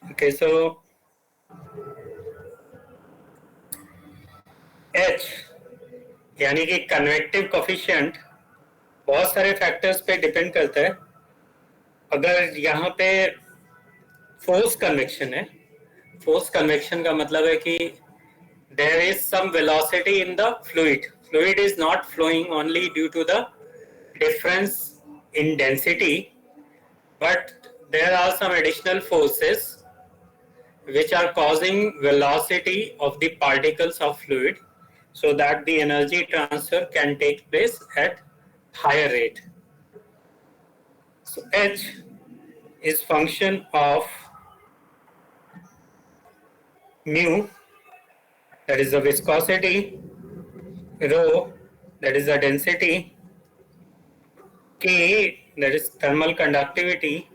Okay, so H यानी कि convective coefficient बहुत सारे फैक्टर्स पे डिपेंड करता है. अगर यहाँ पे फोर्स कन्वेक्शन है, फोर्स कन्वेक्शन का मतलब है कि there is some velocity in the fluid. Fluid is not flowing only due to the difference in density, but there are some additional forces which are causing velocity of the particles of fluid so that the energy transfer can take place at higher rate. So H is function of mu, that is the viscosity, rho, that is the density, K, that is thermal conductivity,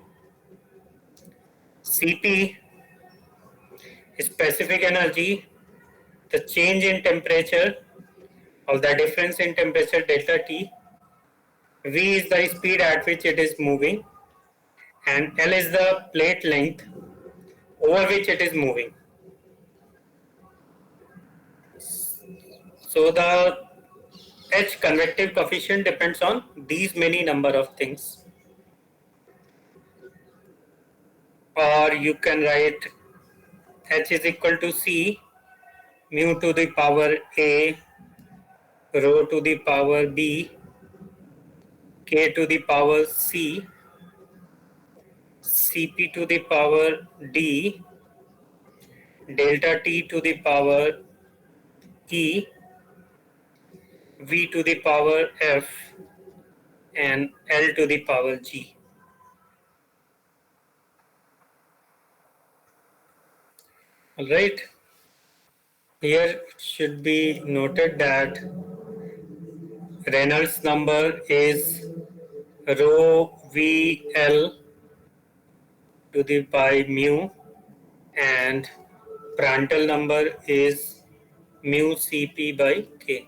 Cp, specific energy, the change in temperature or the difference in temperature delta T, V is the speed at which it is moving, and L is the plate length over which it is moving. So the H convective coefficient depends on these many number of things. Or you can write H is equal to C mu to the power A, rho to the power B, K to the power C, Cp to the power D, delta T to the power E, V to the power F, and L to the power G. Alright, here it should be noted that Reynolds number is rho VL to the by mu, and Prandtl number is mu Cp by K.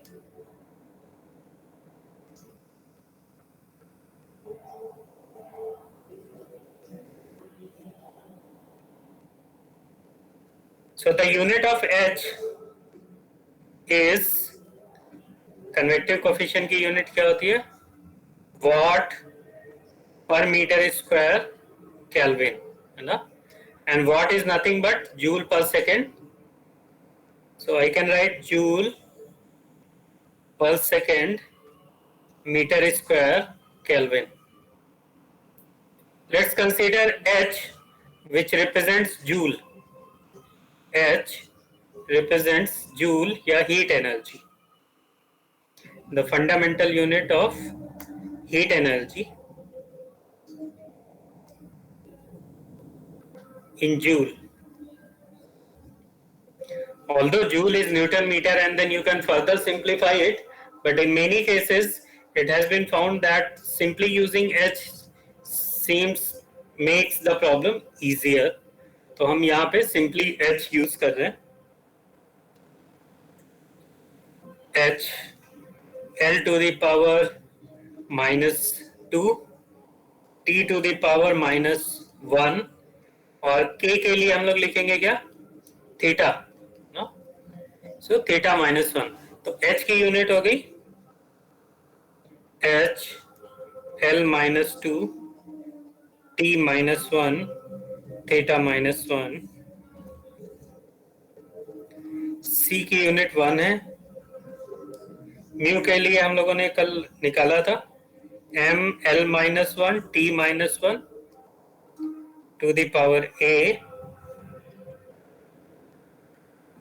So the unit of H is, convective coefficient की unit क्या होती है? What पर metre square kelvin, है ना? And watt is nothing but joule per second. So I can write joule per second metre square kelvin. Let's consider H, which represents joule. H represents joule या heat energy. The fundamental unit of heat energy in joule. Although joule is Newton meter and then you can further simplify it, but in many cases it has been found that simply using H makes the problem easier. तो हम यहाँ पे simply H use कर रहे हैं. H, L to the power -2, T to the power -1, और K के लिए हम लोग लिखेंगे क्या? थीटा. So theta -1. तो H की यूनिट हो गई H L -2 T -1 theta -1. C की यूनिट 1 है. म्यू के लिए हम लोगों ने कल निकाला था M L -1 T -1 to the power A.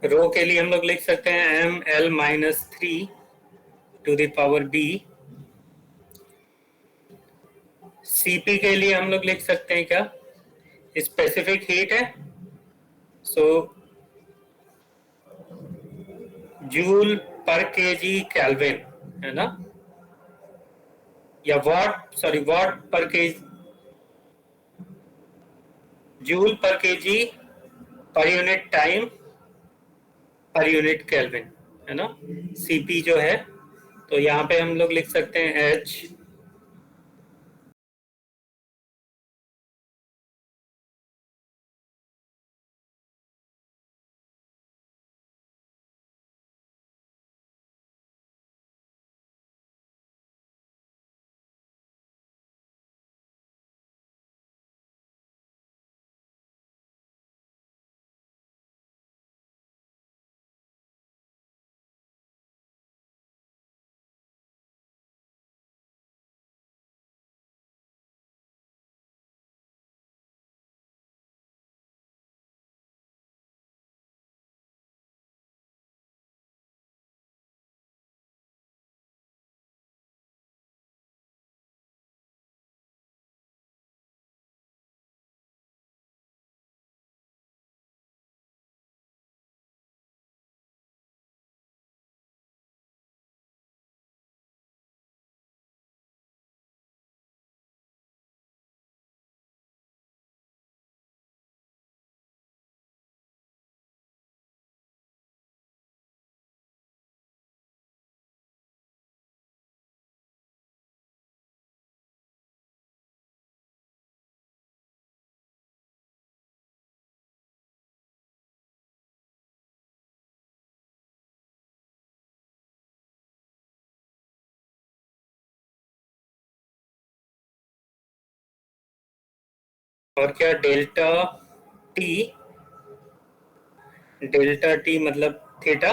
Rho के लिए हम लोग लिख सकते हैं M L -3 to the power B. Cp के लिए हम लोग लिख सकते हैं क्या? स्पेसिफिक हीट है, सो जूल पर केजी केल्विन, है ना? या वॉट पर केजी, जूल पर KG per unit time per unit kelvin, है ना? Cp जो है, तो यहाँ पे हम लोग लिख सकते हैं H और क्या टी डेल्टा टी मतलब theta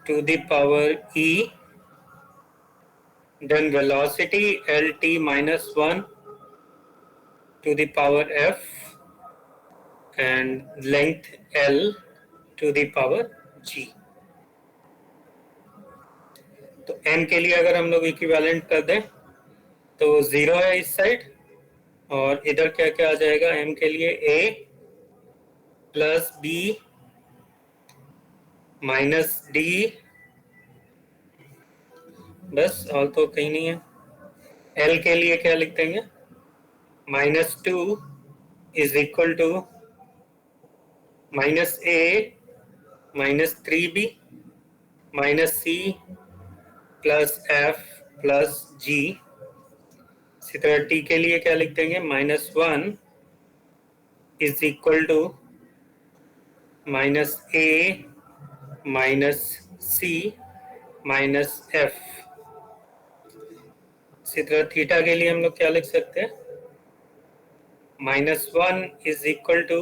to the power e, then velocity lt minus 1 to the power f, and length l to the power g. तो m के लिए अगर हम लोग इक्विवेलेंट कर दें तो 0 है इस साइड, और इधर क्या क्या आ जाएगा m के लिए a plus b minus d, बस और तो कहीं नहीं है। l के लिए क्या लिख देंगे, -2 is equal to -a -3b -c plus f plus g। इसी तरह t के लिए क्या लिख देंगे, -1 is equal to -a -c -f। इसी तरह थीटा के लिए हम लोग क्या लिख सकते हैं, -1 is equal to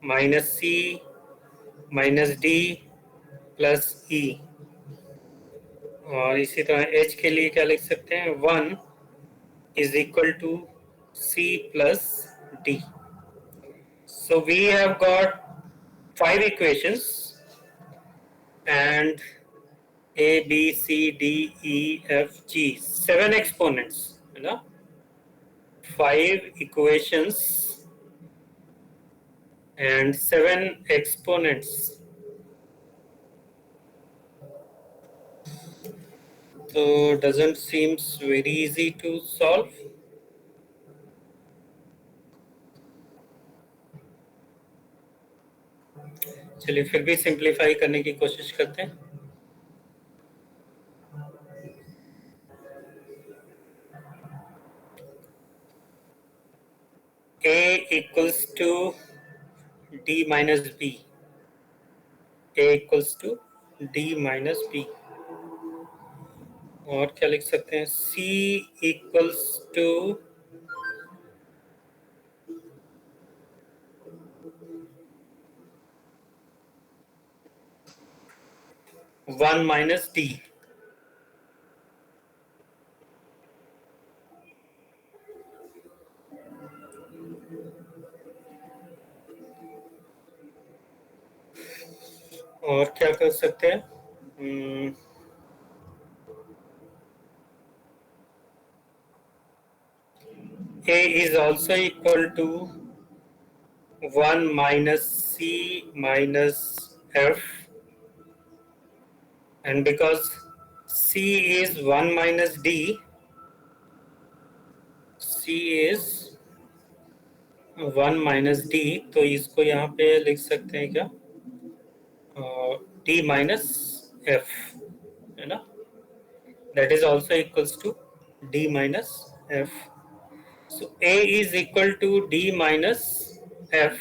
-c -d plus e। और इसी तरह h के लिए क्या लिख सकते हैं, 1 is equal to c plus d. So we have got 5 equations and a b c d e f g 7 exponents, you know, 5 equations and 7 exponents. So doesn't seems very easy to solve. चलिए फिर भी simplify करने की कोशिश करते हैं। a equals to d minus b, a equals to d minus b। और क्या लिख सकते हैं, c equals to one minus D. और क्या कर सकते हैं, a is also equal to 1 minus c minus f, and because c is 1 minus d, c is 1 minus d, तो इसको यहाँ पे लिख सकते हैं क्या, d minus f, है ना, that is also equals to d minus f. So a is equal to d minus f.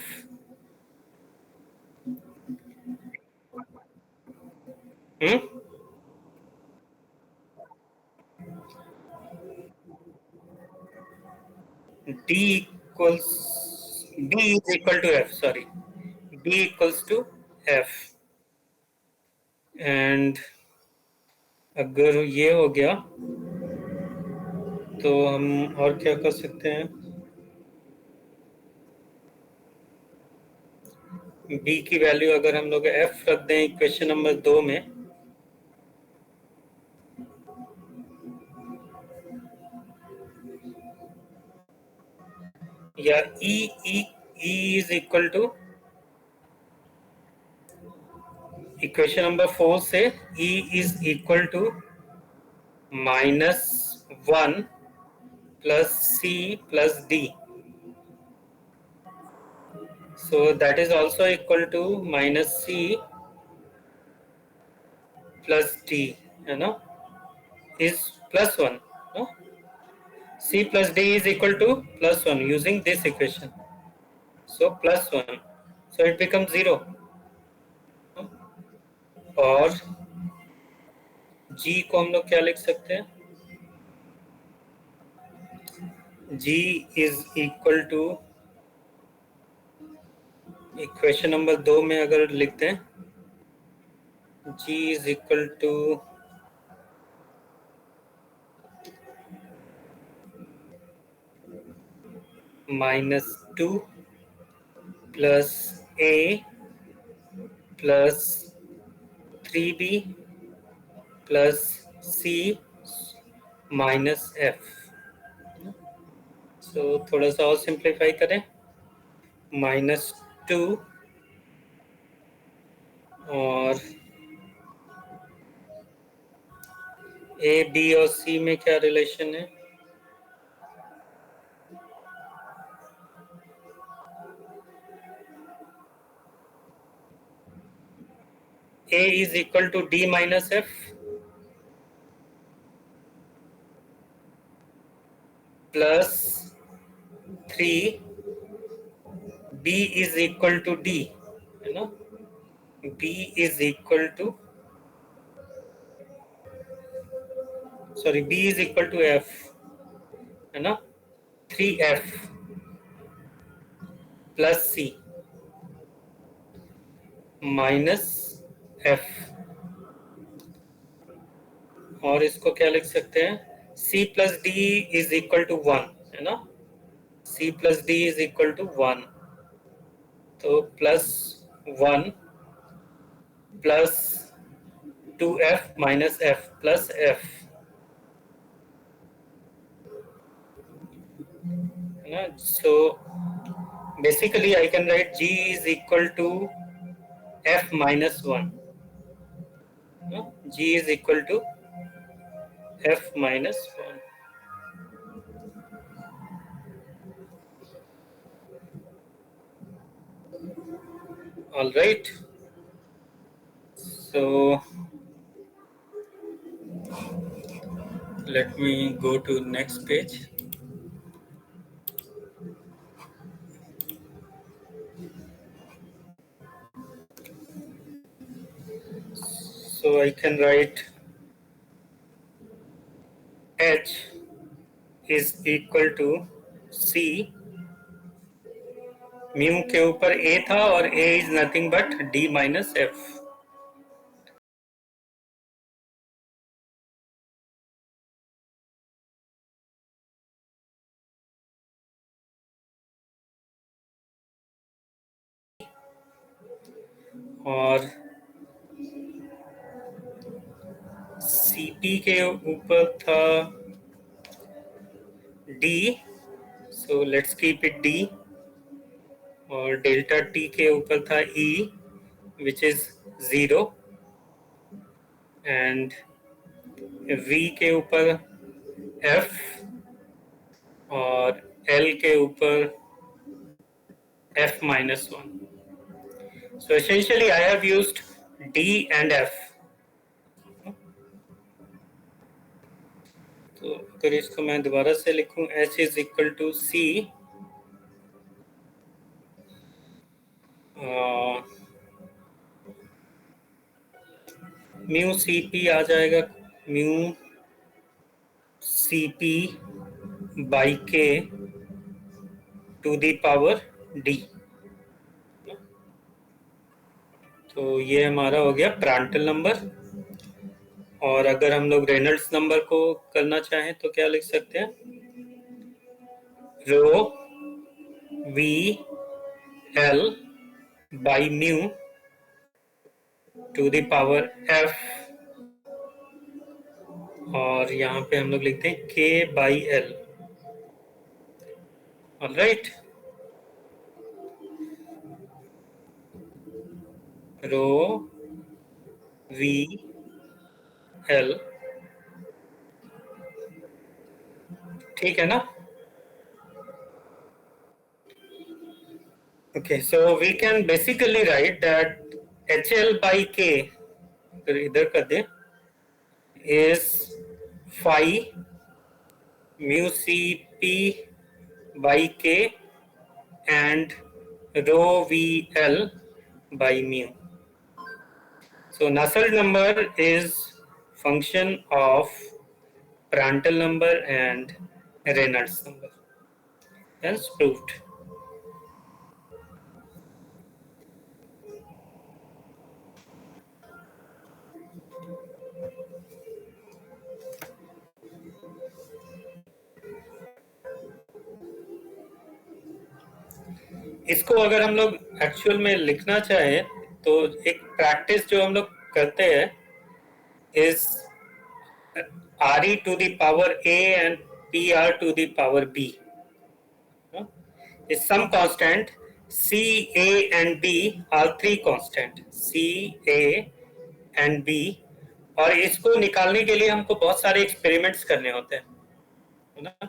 d equals b is equal to f, sorry, b equals to f। And अगर ये हो गया तो हम और क्या कर सकते हैं, b की वैल्यू अगर हम लोग f रख दें इक्वेशन नंबर 2 में, या e is equal to equation number 4 से e is equal to -1 plus c plus d, so that is also equal to -c plus d, है ना, is +1, no, c plus d is equal to +1 using this equation, so +1, so it becomes 0। और g को हम लोग क्या लिख सकते हैं, G is equal to, equation number 2 में अगर लिखते हैं G is equal to -2 plus A plus 3B plus C minus F। तो थोड़ा सा और सिंप्लीफाई करें, -2 और A, B और C में क्या रिलेशन है? A is equal to D minus F plus 3, B is equal to D, है ना? B is equal to, sorry, B is equal to F, है ना? 3F plus C minus F। और इसको क्या लिख सकते हैं? C plus D is equal to 1, है ना? C plus D is equal to 1, तो plus 1 plus 2F minus F plus F, है ना? So basically I can write G is equal to F minus 1, no? G is equal to F minus 1। All right, so let me go to next page। So I can write H is equal to C, mu के ऊपर A था और A is nothing but D minus F। और CP के ऊपर था D, so let's keep it D। और delta T के ऊपर था E which is 0, and V के ऊपर F और L के ऊपर F minus 1। So essentially I have used D and F। तो अगर इसको मैं दोबारा से लिखूं, H is equal to C, mu CP आ जाएगा, mu CP by K to the power D। तो ये हमारा हो गया प्रांटल नंबर। और अगर हम लोग रेनल्ड्स नंबर को करना चाहें तो क्या लिख सकते हैं? Rho V L by mu to the power F, और यहाँ पे हम लोग लिखते हैं K by L. Alright, rho V L, ठीक है ना? Okay, so we can basically write that HL by K, अगर इधर कर दें, is phi mu CP by K and rho VL by mu। So Nusselt number is function of Prandtl number and Reynolds number। hence proved. इसको अगर हम लोग actual में लिखना चाहें तो एक प्रैक्टिस जो हम लोग करते हैं is RE to the power A and PR to the power B is some constant. C, A and B are three constant. C, A and B, और इसको निकालने के लिए हमको बहुत सारे एक्सपेरिमेंट्स करने होते हैं ना,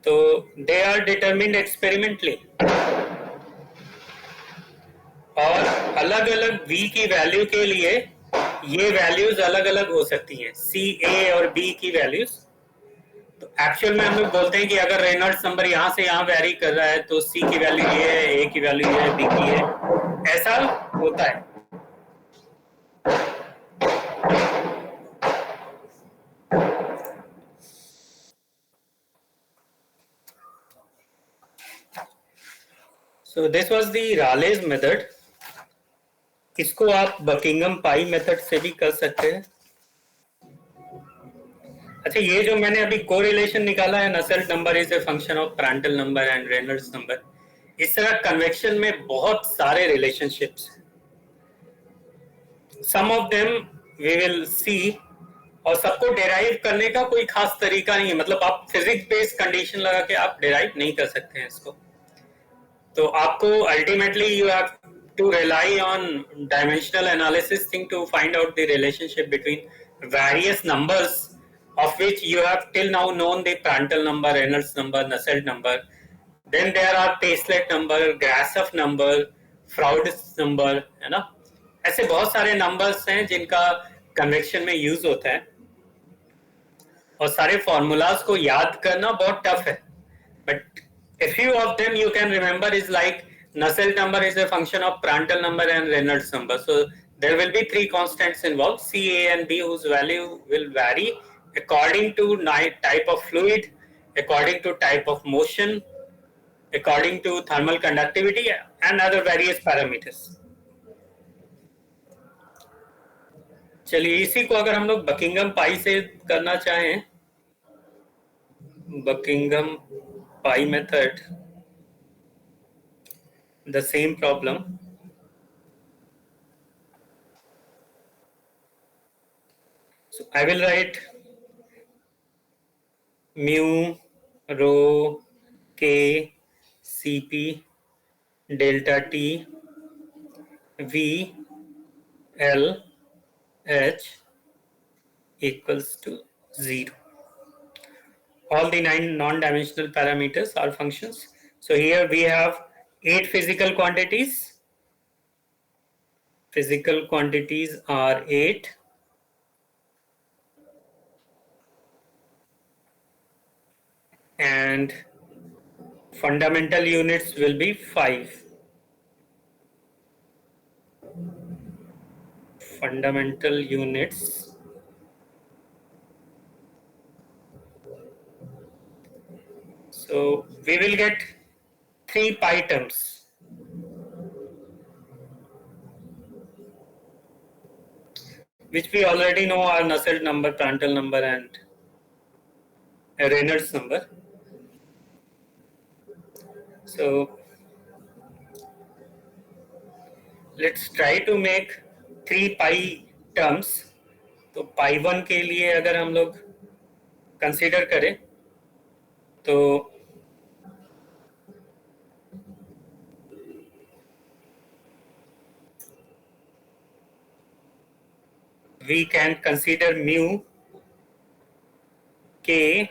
तो दे आर डिटरमिन्ड एक्सपेरिमेंटली, और अलग अलग V की वैल्यू के लिए ये वैल्यूज अलग अलग हो सकती हैं, C, A और B की वैल्यूज। तो एक्चुअल में हम लोग बोलते हैं कि अगर रेनॉल्ड्स नंबर यहाँ से यहाँ वेरी कर रहा है तो C की वैल्यू ये है, A की वैल्यू ये है, B की है, ऐसा होता है। So this was the Rayleigh's method. इसको आप बकिंगम पाई मेथड से भी कर सकते हैं। अच्छा, ये जो मैंने अभी कोरिलेशन निकाला है, Nusselt number is a function of Prandtl number and Reynolds number, इस तरह कन्वेक्शन में बहुत सारे relationships, some of them we will see, और सबको डेराइव करने का कोई खास तरीका नहीं है, मतलब आप फिजिक्स बेस्ड कंडीशन लगा के आप डेराइव नहीं कर सकते हैं इसको। तो आपको ultimately you have to rely on dimensional analysis thing to find out the relationship between various numbers of which you have till now known the Prandtl number, Reynolds number, Nusselt number. Then there are Pacelet number, Grashof number, Froude's number, है ना, ऐसे बहुत सारे numbers हैं जिनका convection में use होता है, और सारे फॉर्मूलाज को याद करना बहुत टफ है, but a few of them you can remember is like Nusselt number is a function of Prandtl number and Reynolds number. So there will be three constants involved, C, A and B, whose value will vary according to type of fluid, according to type of motion, according to thermal conductivity and other various parameters. चलिए इसी को अगर हम लोग Buckingham पाई से करना चाहें, Buckingham pi method, the same problem. So I will write mu rho k Cp delta T V L H equals to 0. All the 9 non-dimensional parameters are functions. So here we have 8 physical quantities. Physical quantities are 8. And fundamental units will be 5. Fundamental units so we will get 3 pi terms. Which we already know are Nusselt number, Prandtl number and Reynolds number. So let's try to make 3 pi terms. तो pi 1 के लिए अगर हम लोग consider करें तो we can consider mu k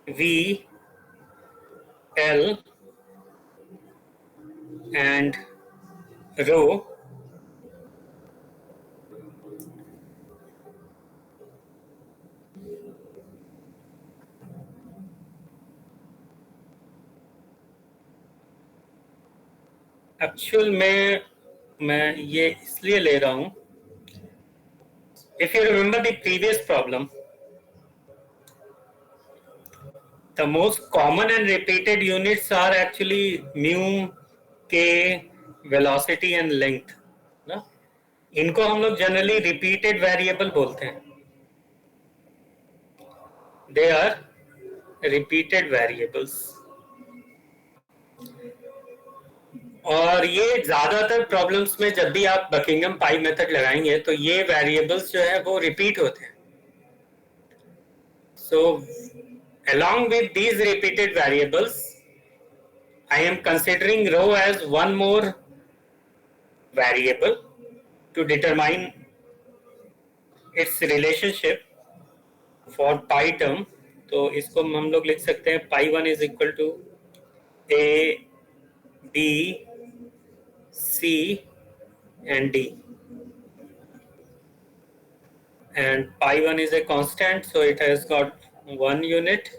v l and rho actual में मैं ये इसलिए ले रहा हूं, if you remember the previous problem, the most common and repeated units are actually mu, k, velocity and length ना. इनको हम लोग जनरली रिपीटेड वेरिएबल बोलते हैं. They are repeated variables. और ये ज्यादातर प्रॉब्लम्स में जब भी आप बकिंगम पाई मेथड लगाएंगे तो ये वेरिएबल्स जो है वो रिपीट होते हैं. सो along with these repeated variables, I am considering rho as one more variable to determine its relationship for pi term. तो इसको हम लोग लिख सकते हैं pi 1 is equal to a, b, c and d. And pi 1 is a constant, so it has got one unit.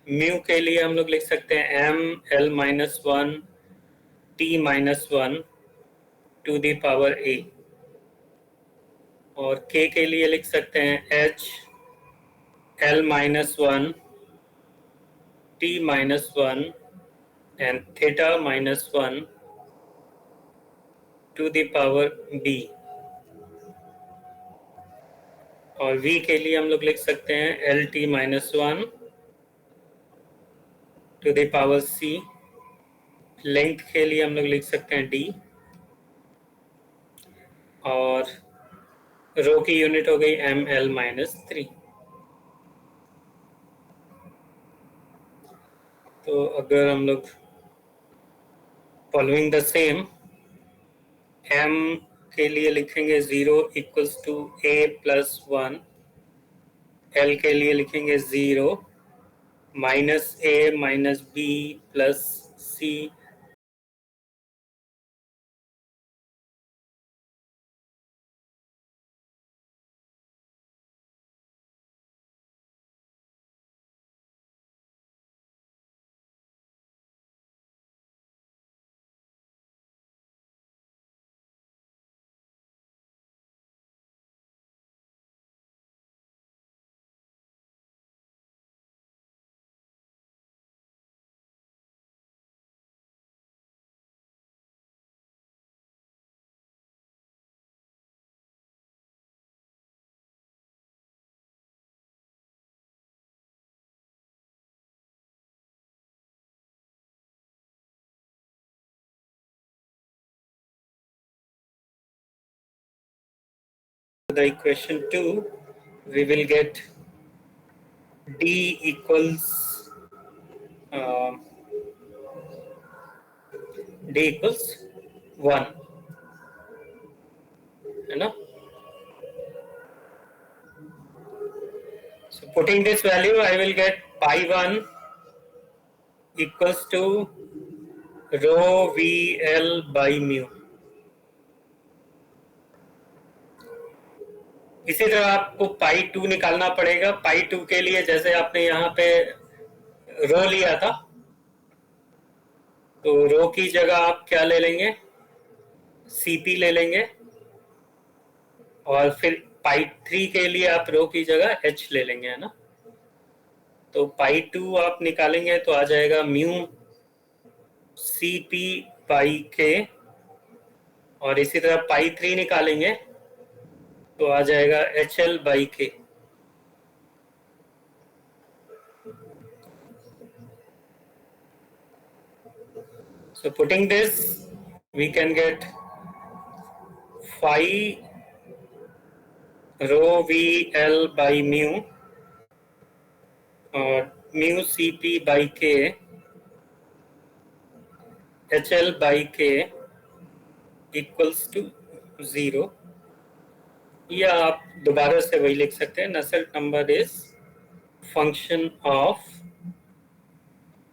Mu के लिए हम लोग लिख सकते हैं m l minus 1 t minus 1 to the power a. और k के लिए लिख सकते हैं h l minus 1 t minus 1 and theta minus 1 to the power b. और v के लिए हम लोग लिख सकते हैं l t minus 1 to the power c. Length के लिए हम लोग लिख सकते हैं d. और रो की यूनिट हो गई एम एल माइनस 3. तो अगर हम लोग फॉलोइंग द सेम, m के लिए लिखेंगे 0 equals to a plus 1, l के लिए लिखेंगे 0 minus a minus b plus c. The equation 2, we will get d equals d equals 1, है ना. So putting this value, I will get pi 1 equals to rho vl by mu. इसी तरह आपको पाई 2 निकालना पड़ेगा. पाई 2 के लिए जैसे आपने यहाँ पे रो लिया था, तो रो की जगह आप क्या ले लेंगे, सीपी ले लेंगे. और फिर पाई 3 के लिए आप रो की जगह एच ले लेंगे, है ना. तो पाई 2 आप निकालेंगे तो आ जाएगा म्यू सीपी पाई के. और इसी तरह पाई 3 निकालेंगे तो आ जाएगा एच एल बाई के. So putting this, we can get phi rho vl by mu or mu cp by k hl by k equals to 0. या आप दोबारा से वही लिख सकते हैं, Nusselt number is function of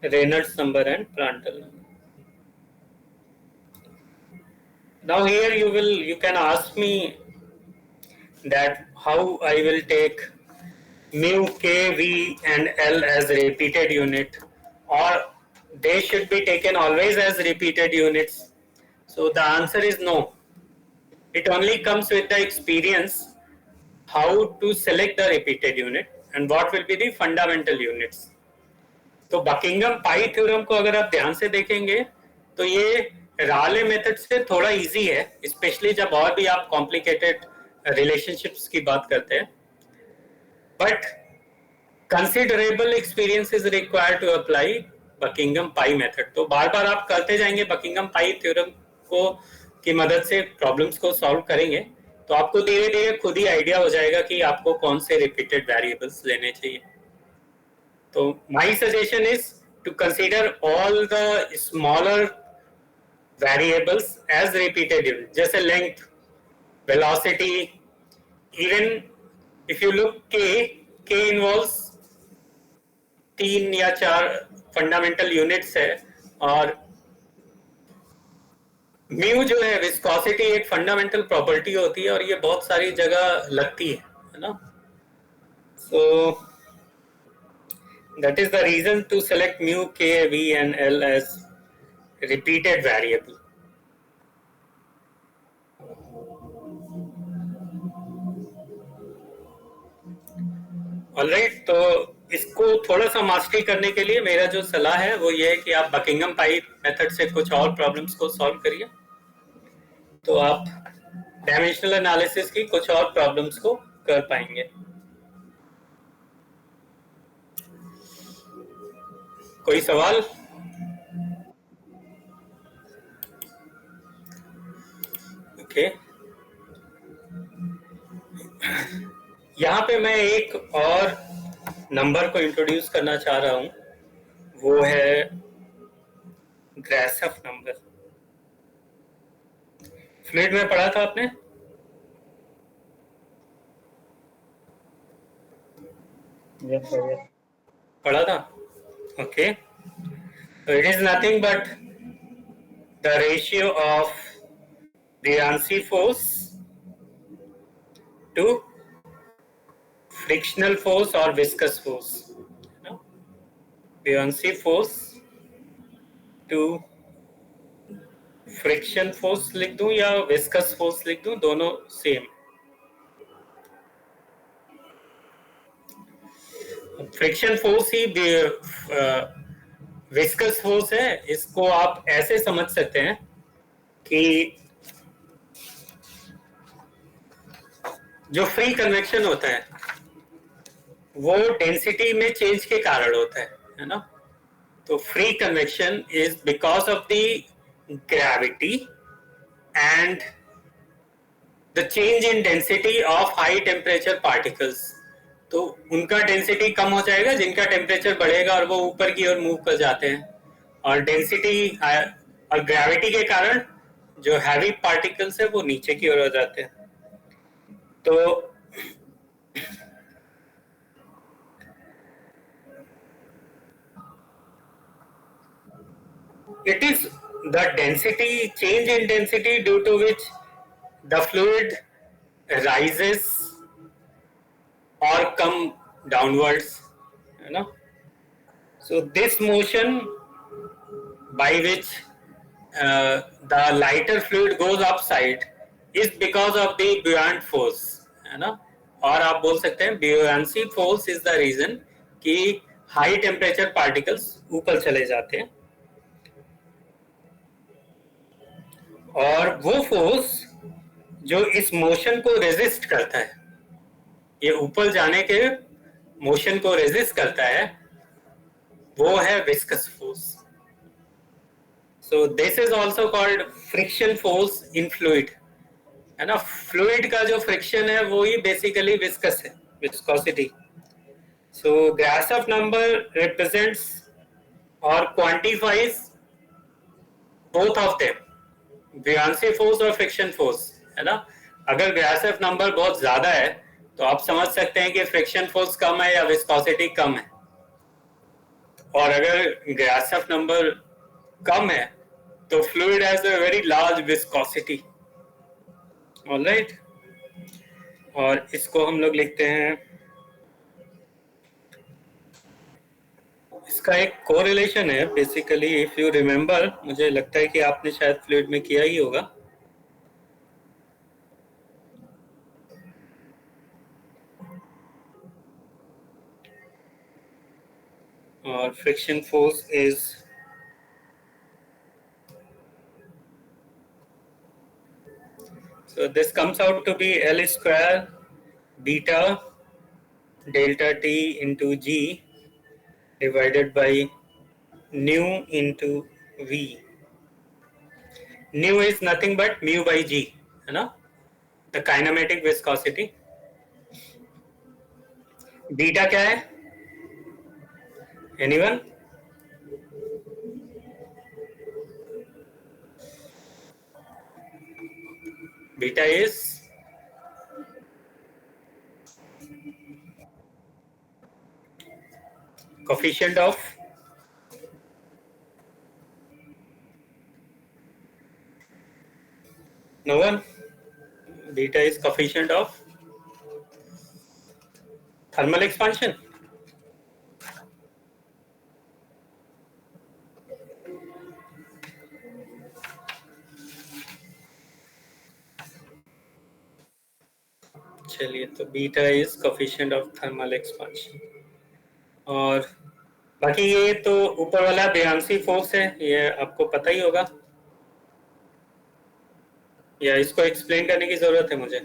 Reynolds number and Prandtl number. Now here you can ask me that how I will take mu, k, v and l as repeated unit, or they should be taken always as repeated units. So the answer is no. It only comes with the experience how to select the repeated unit and what will be the fundamental units. तो Buckingham pi theorem को अगर आप ध्यान से देखेंगे तो ये राले method से थोड़ा इजी है, स्पेशली जब और भी आप कॉम्प्लिकेटेड रिलेशनशिप्स की बात करते हैं, but considerable experience is required to apply Buckingham pi method. तो बार बार आप करते जाएंगे बकिंघम पाई थ्योरम को की मदद से प्रॉब्लम्स को सॉल्व करेंगे, तो आपको धीरे धीरे खुद ही आइडिया हो जाएगा कि आपको कौन से रिपीटेड वेरिएबल्स लेने चाहिए। तो my suggestion is to consider all the smaller variables as repeated, जैसे length, velocity, even if you look K involves 3 या 4 फंडामेंटल यूनिट्स है, और म्यू जो है विस्कोसिटी एक फंडामेंटल प्रॉपर्टी होती है और ये बहुत सारी जगह लगती है ना। So that is the reason to select mu, K, V and L as repeated variable. Alright, तो इसको थोड़ा सा मास्टरी करने के लिए मेरा जो सलाह है वो ये है कि आप बकिंघम पाई मेथड से कुछ और प्रॉब्लम्स को सॉल्व करिए, तो आप डायमेंशनल एनालिसिस की कुछ और प्रॉब्लम्स को कर पाएंगे। कोई सवाल? ओके, यहाँ पे मैं एक और नंबर को इंट्रोड्यूस करना चाह रहा हूँ, वो है ग्रासफ नंबर। फ्लूइड में पढ़ा था आपने? Yes, sir. Yes. पढ़ा था, okay. So it is nothing but the ratio of buoyancy force to frictional force or viscous force, buoyancy force to friction force लिख दूं या विस्कस फोर्स लिख दूं, दोनों सेम। फ्रिक्शन फोर्स ही विस्कस फोर्स है। इसको आप ऐसे समझ सकते हैं कि जो फ्री कन्वेक्शन होता है वो डेंसिटी में चेंज के कारण होता है ना। तो free convection is because of the gravity and the change in density of high temperature particles. तो उनका डेंसिटी कम हो जाएगा जिनका टेम्परेचर बढ़ेगा और वो ऊपर की ओर मूव कर जाते हैं, और डेंसिटी और ग्रेविटी के कारण जो हैवी पार्टिकल्स है वो नीचे की ओर हो जाते हैं। तो it is the density, change in density due to which the fluid rises or come downwards, you know. So this motion by which the lighter fluid goes upside is because of the buoyant force, है ना। और आप बोल सकते हैं buoyancy force is the reason कि high temperature particles ऊपर चले जाते हैं, और वो फोर्स जो इस मोशन को रेजिस्ट करता है, ये ऊपर जाने के मोशन को रेजिस्ट करता है, वो है viscous force. So this is also called friction force in fluid, है ना। फ्लूइड का जो फ्रिक्शन है वो ही बेसिकली विस्कस है, viscosity. So Grashof number represents और quantifies both of them, buoyancy force और फ्रिक्शन फोर्स, है ना। अगर ग्रासफ नंबर बहुत ज्यादा है तो आप समझ सकते हैं कि फ्रिक्शन फोर्स कम है या विस्कोसिटी कम है, और अगर ग्रासफ नंबर कम है तो fluid has a very large viscosity. Alright, और इसको हम लोग लिखते हैं, इसका एक कोरिलेशन है बेसिकली, इफ यू रिमेम्बर, मुझे लगता है कि आपने शायद फ्लूइड में किया ही होगा। और friction force is so this comes out to be L square beta delta T into G divided by nu into V. Nu is nothing but mu by G, है ना, the kinematic viscosity. बीटा क्या है, anyone? Beta is coefficient of no one. Beta is coefficient of thermal expansion. चलिए, तो beta is coefficient of thermal expansion. और बाकी ये तो ऊपर वाला बेयांसी फोर्स है, ये आपको पता ही होगा, या इसको एक्सप्लेन करने की जरूरत है मुझे?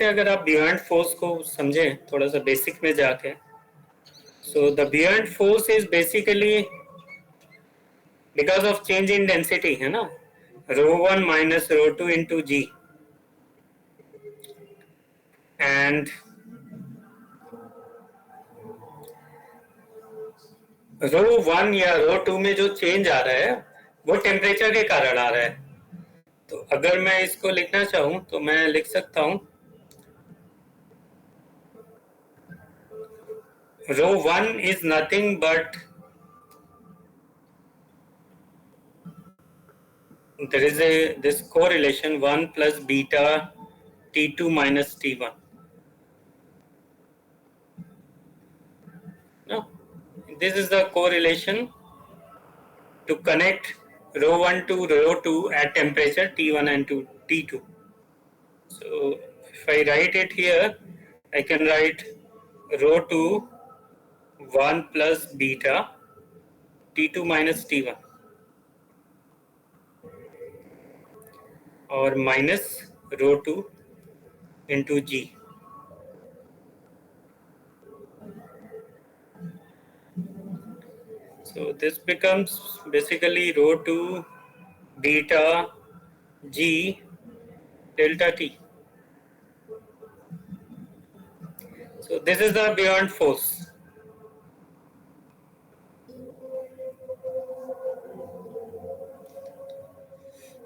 अगर आप बियॉन्ड फोर्स को समझें थोड़ा सा बेसिक में जाके, so the beyond force is basically because of change in density, है ना, ρ1 माइनस ρ2 इंटू जी. एंड ρ1 या ρ2 में जो चेंज आ रहा है वो टेम्परेचर के कारण आ रहा है. तो अगर मैं इसको लिखना चाहूं तो मैं लिख सकता हूं ρ1 is nothing but there is this correlation 1 plus beta T2 minus T1. No, this is the correlation to connect ρ1 to ρ2 at temperature T1 and to T2. So if I write it here, I can write ρ2 1 plus beta T2 minus T1 or minus ρ2 into G. So this becomes basically ρ2 beta G delta T. So this is the beyond force.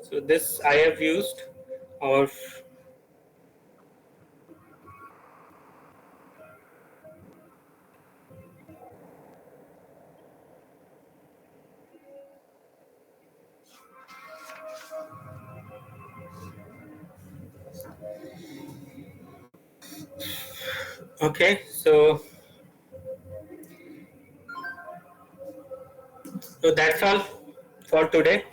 So this I have used, or okay, so that's all for today.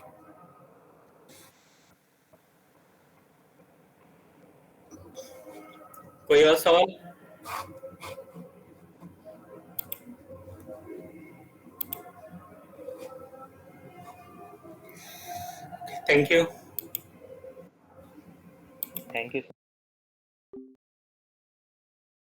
कोई और सवाल? Thank you. Thank you.